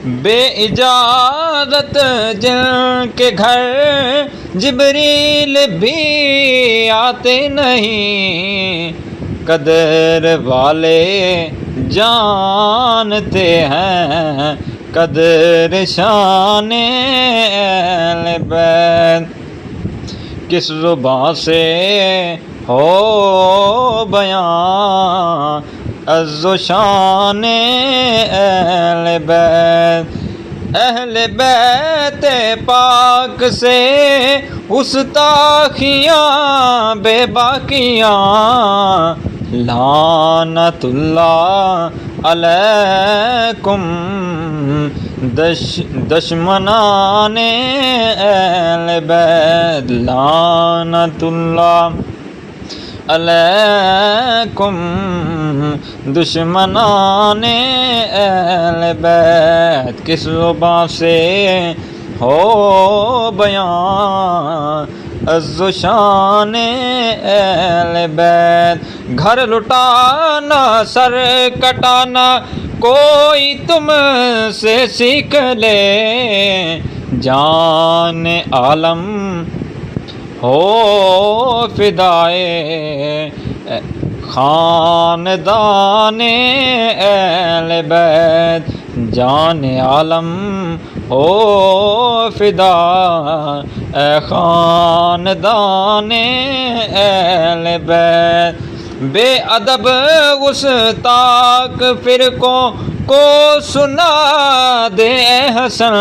بے اجازت جن کے گھر جبریل بھی آتے نہیں، قدر والے جانتے ہیں قدر شان اہل بیت۔ کس زبان سے ہو بیان عز و شان اہل بیت۔ اہل بیت پاک سے گستاخیاں بے باکیاں، لعنت اللہ علیکم دشمنان اہل بیت، لعنت اللہ علیکم دشمنان اہل بیت۔ کس زبان سے ہو بیان عز و شان اہل بیت۔ گھر لٹانا سر کٹانا کوئی تم سے سیکھ لے، جان عالم ہو فدائے خاندان اہل بیت، جان عالم ہو فدا اے خاندان اہل بیت۔ بے ادب گستاخ فرقوں کو سنا دے اے حسن،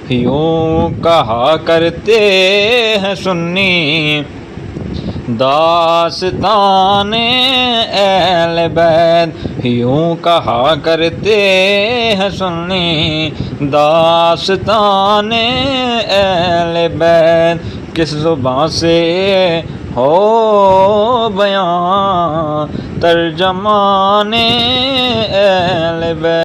یوں کہا کرتے ہیں سنی داستان اہل بیت، یوں کہا کرتے ہیں سنی داستان اہل بیت۔ کس زبان سے ہو بیان ترجمان اہل بیت۔